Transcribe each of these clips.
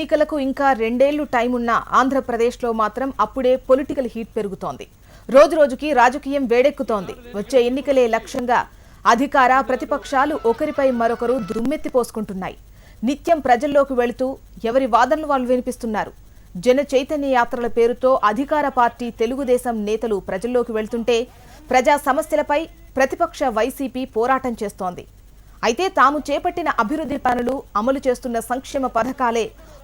ఎన్నికలకు ఇంకా 2 ఏళ్లు టైం ఉన్న ఆంధ్రప్రదేశ్లో మాత్రం అప్పుడే పొలిటికల్ హీట్ పెరుగుతోంది. రోజురోజుకి రాజకీయం వేడెక్కుతోంది. వచ్చే ఎన్నికలే లక్ష్యంగా అధికార ప్రతిపక్షాలు ఒకరిపై మరొకరు దుమ్మెత్తిపోసుకుంటున్నాయి. నిత్యం ప్రజల్లోకి వెళుతూ ఎవరి వాదనలు వాళ్ళు వినిపిస్తున్నారు. జన చైతన్య యాత్రల పేరుతో అధికార పార్టీ తెలుగుదేశం నేతలు ప్రజల్లోకి వెళ్తుంటే ప్రజా సమస్యలపై ప్రతిపక్ష వైసీపీ పోరాటం చేస్తోంది. అయితే తాము చేపట్టిన అభివృద్ధి పనులు, అమలు చేస్తున్న సంక్షేమ పథకాలే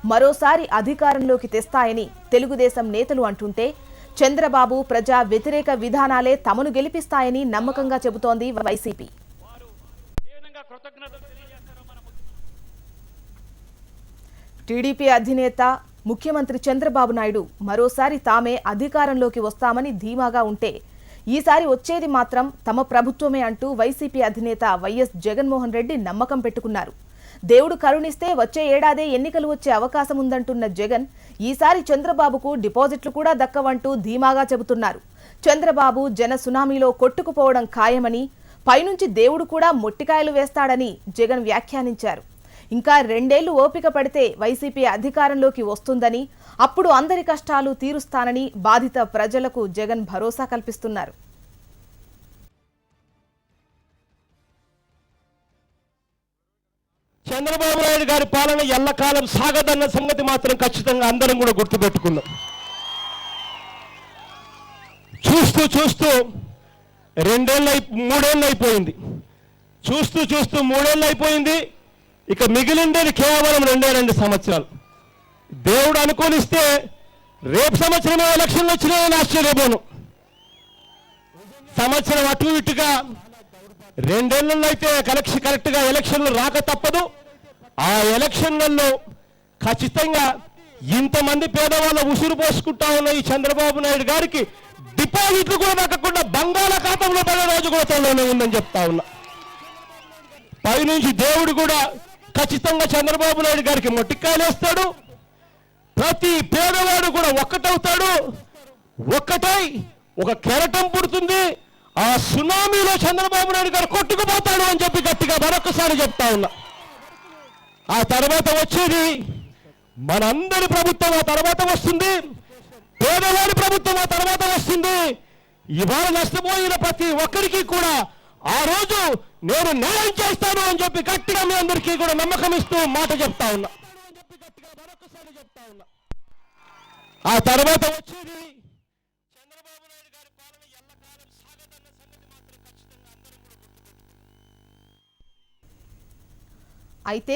మరోసారి అధికారంలోకి తెస్తాయని తెలుగుదేశం నేతలు అంటుంటే చంద్రబాబు ప్రజా వ్యతిరేక విధానాలే తమను గెలిపిస్తాయని నమ్మకంగా చెబుతోంది వైసీపీ. టీడీపీ అధినేత ముఖ్యమంత్రి చంద్రబాబు నాయుడు మరోసారి తామే అధికారంలోకి వస్తామని ధీమాగా ఉంటే ఈసారి వచ్చేది మాత్రం తమ ప్రభుత్వమే అంటూ వైసీపీ అధినేత వైఎస్ జగన్మోహన్ రెడ్డి నమ్మకం పెట్టుకున్నారు. దేవుడు కరుణిస్తే వచ్చే ఏడాదే ఎన్నికలు వచ్చే అవకాశం ఉందంటున్న జగన్ ఈసారి చంద్రబాబుకు డిపాజిట్లు కూడా దక్కవంటూ ధీమాగా చెబుతున్నారు. చంద్రబాబు జన సునామీలో కొట్టుకుపోవడం ఖాయమని, పైనుంచి దేవుడు కూడా మొట్టికాయలు వేస్తాడని జగన్ వ్యాఖ్యానించారు. ఇంకా 2 ఏళ్లు ఓపిక పడితే వైసీపీ అధికారంలోకి వస్తుందని, అప్పుడు అందరి కష్టాలు తీరుస్తానని బాధిత ప్రజలకు జగన్ భరోసా కల్పిస్తున్నారు. చంద్రబాబు నాయుడు గారి పాలన ఎల్లకాలం సాగదన్న సంగతి మాత్రం ఖచ్చితంగా అందరం కూడా గుర్తుపెట్టుకుందాం. చూస్తూ చూస్తూ 3 ఏళ్ళు అయిపోయింది. చూస్తూ 3 ఏళ్ళు అయిపోయింది. ఇక మిగిలిండేది కేవలం 2 సంవత్సరాలు. దేవుడు అనుకూలిస్తే రేపు సంవత్సరమే ఎలక్షన్లు వచ్చినాయని ఆశ్చర్యపోను. సంవత్సరం అటు ఇటుగా 2 ఏళ్లలో అయితే కరెక్ట్గా ఎలక్షన్లు రాక తప్పదు. ఆ ఎలక్షన్లలో ఖచ్చితంగా ఇంతమంది పేదవాళ్ళ ఉసురు పోసుకుంటా ఉన్న ఈ చంద్రబాబు నాయుడు గారికి డిపాజిట్లు కూడా దక్కకుండా బంగాళాఖాతంలో పడే రోజు కూడా త్వరలోనే ఉందని చెప్తా ఉన్నా. పైనుంచి దేవుడు కూడా ఖచ్చితంగా చంద్రబాబు నాయుడు గారికి మొట్టికాయలు వేస్తాడు. ప్రతి పేదవాడు కూడా ఒక్కటవుతాడు. ఒక్కటై ఒక కెరటం పుడుతుంది. ఆ సునామీలో చంద్రబాబు నాయుడు గారు కొట్టుకుపోతాడు అని చెప్పి గట్టిగా మరొకసారి చెప్తా ఉన్నా. ఆ తర్వాత వచ్చేది మనందరి ప్రభుత్వం, ఆ తర్వాత వస్తుంది పేదవాడి ప్రభుత్వం, ఆ తర్వాత వస్తుంది. ఇవాళ నష్టపోయిన ప్రతి ఒక్కరికి కూడా ఆ రోజు నేను న్యాయం చేస్తాను అని చెప్పి గట్టిగా మీ అందరికీ కూడా నమ్మకం ఇస్తూ మాట చెప్తా ఉన్నా. ఆ తర్వాత వచ్చేది చంద్రబాబు నాయుడు గారి పాలన ఎల్లకాలం సాగదన్న సంగతి మాత్రం ఖచ్చితంగా అందరం కూడా గుర్తుపెట్టుకోవాలి. అయితే